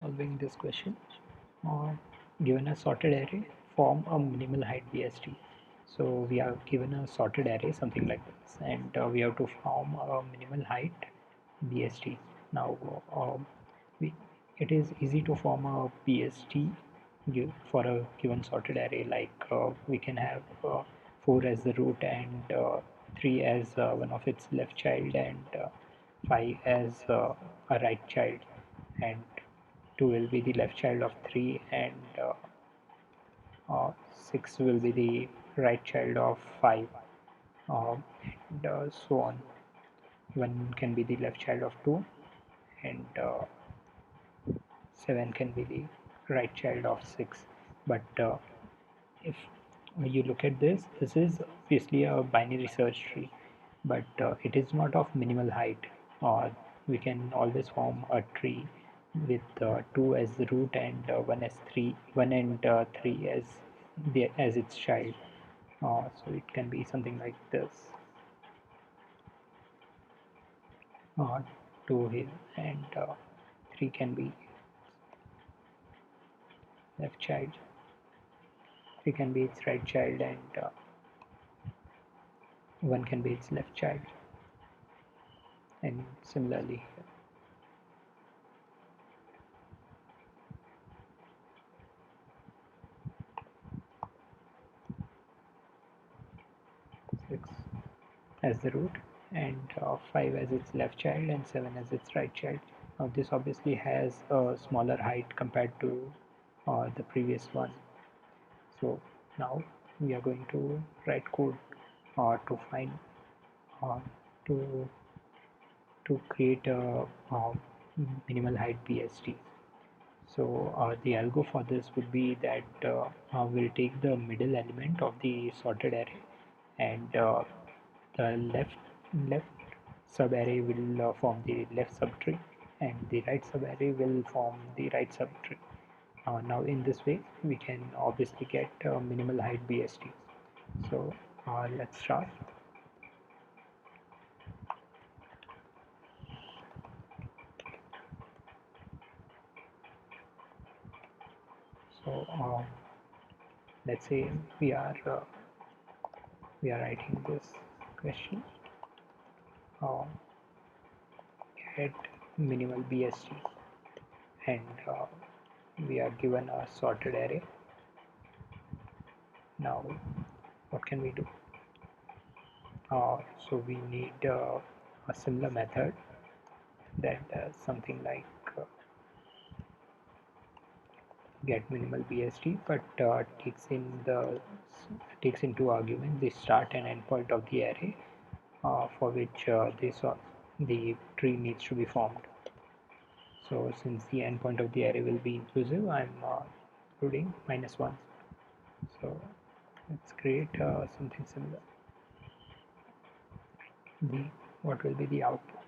Solving this question, uh, given a sorted array, form a minimal height BST. So we are given a sorted array, something like this, and we have to form a minimal height BST. Now, we, it is easy to form a BST for a given sorted array. Like we can have 4 as the root and 3 as one of its left child and 5 as a right child, and 2 will be the left child of 3 and 6 will be the right child of 5, and so on. 1 can be the left child of 2 and 7 can be the right child of 6. But if you look at this is obviously a binary search tree, but it is not of minimal height. We can always form a tree with 2 as the root and 1 as 3, 1 and 3 as its child. So it can be something like this. 2 here and 3 can be left child, 3 can be its right child, and 1 can be its left child, and similarly here. 6 as the root and 5 as its left child and 7 as its right child. Now this obviously has a smaller height compared to the previous one. So now we are going to write code to find uh, to create a minimal height BST. So the algo for this would be that we'll take the middle element of the sorted array, and the left subarray will form the left subtree, and the right subarray will form the right subtree. Now in this way we can obviously get minimal height BST. So let's start. So let's say we are writing this question, uh, get minimal BST, and we are given a sorted array. Now what can we do? So we need a similar method that does something like get minimal BST, but takes into argument the start and end point of the array, for which the tree needs to be formed. So since the end point of the array will be inclusive, I'm including -1. So let's create something similar. The what will be the output?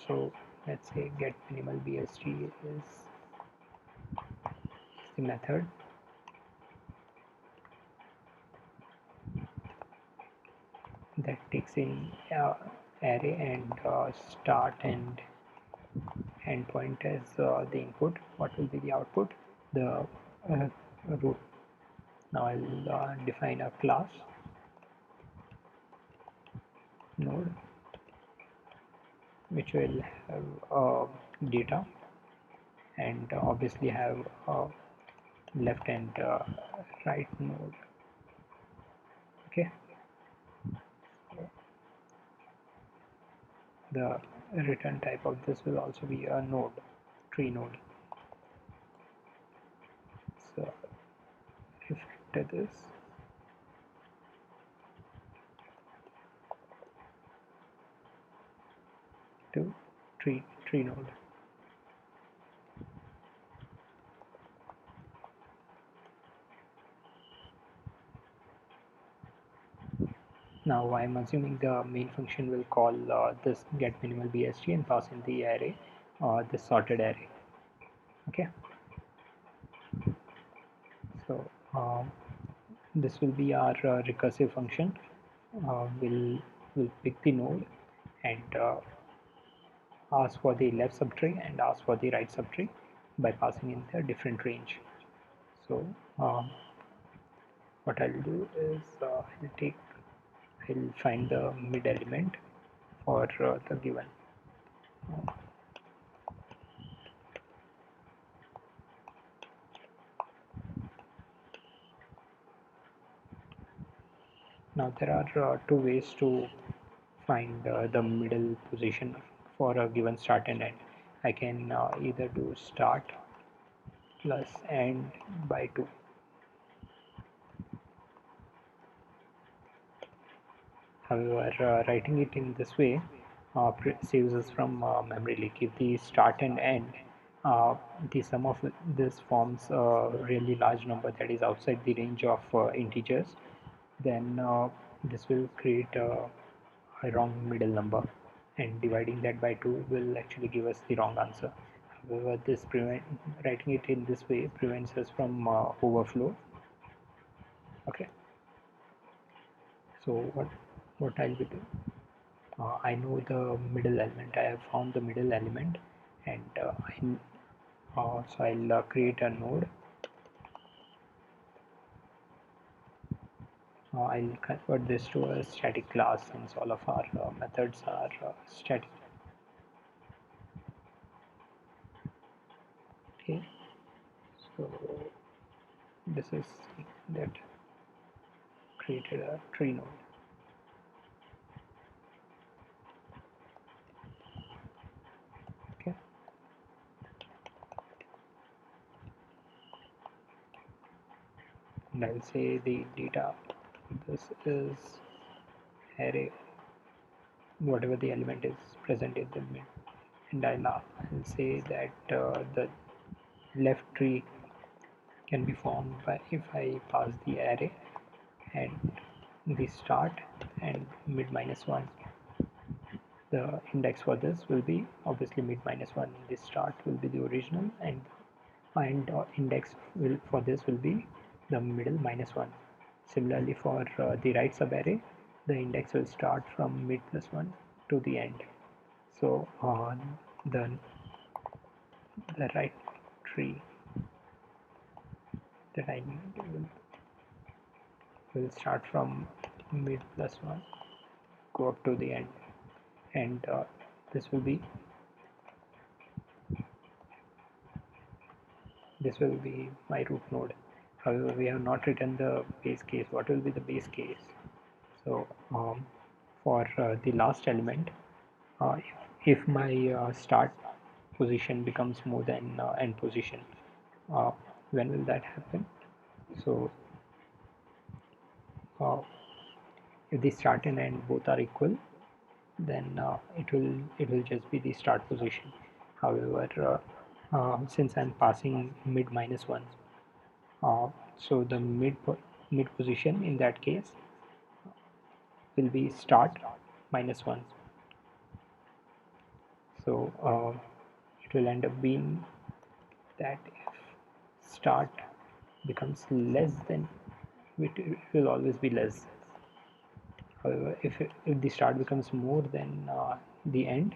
So let's say get minimal BST is the method that takes in array and start and endpoint as the input. What will be the output? The root. Now I'll define a class node which will have data and obviously have left and right node. Okay, the return type of this will also be a node, tree node. So refactor this to tree node. Now I'm assuming the main function will call this get minimal BST and pass in the array, this sorted array. Okay, so this will be our recursive function. We'll pick the node and ask for the left subtree and ask for the right subtree, by passing in the different range. So what I'll do is I'll find the mid element for the given. Now there are two ways to find the middle position for a given start and end. I can either do start plus end by 2. However, writing it in this way saves us from memory leak. If the start and end, the sum of this forms a really large number that is outside the range of integers, then this will create a wrong middle number, and dividing that by 2 will actually give us the wrong answer. However, writing it in this way prevents us from overflow. Okay, so what I'll be doing, I know the middle element. I have found the middle element, and so I'll create a node. I'll convert this to a static class since all of our methods are static. Okay, so this is that created a tree node. Okay, and I'll say the data. This is array, whatever the element is present in the mid, and I'll say that the left tree can be formed by if I pass the array and the start and mid minus 1. The index for this will be obviously mid minus 1. The start will be the original, and index will for this will be the middle minus 1. Similarly, for the right subarray, the index will start from mid plus 1 to the end. So the the right tree that I need will start from mid plus 1, go up to the end, and this will be my root node. However, we have not written the base case. What will be the base case? So for the last element, if my start position becomes more than end position, uh, when will that happen? So if the start and end both are equal, then it will just be the start position. However, since I'm passing mid minus 1, so the mid position in that case will be start minus 1. So it will end up being that if start becomes less than, it will always be less. However, if the start becomes more than the end,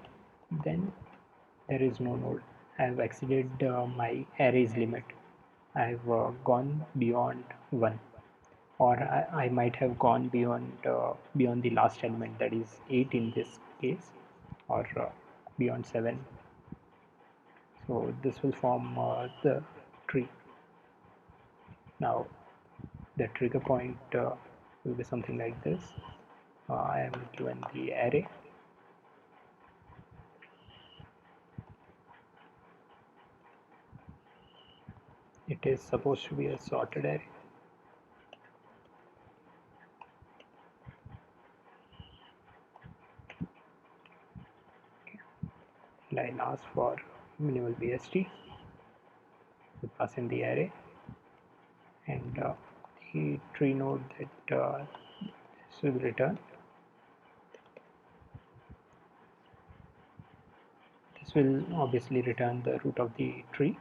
then there is no node. I have exceeded my array's limit. I have gone beyond 1, or I might have gone beyond the last element, that is 8 in this case, or beyond 7. So this will form the tree. Now the trigger point will be something like this. I am given the array. It is supposed to be a sorted array. And I'll ask for minimal BST to pass in the array, and the tree node that this will return. This will obviously return the root of the tree,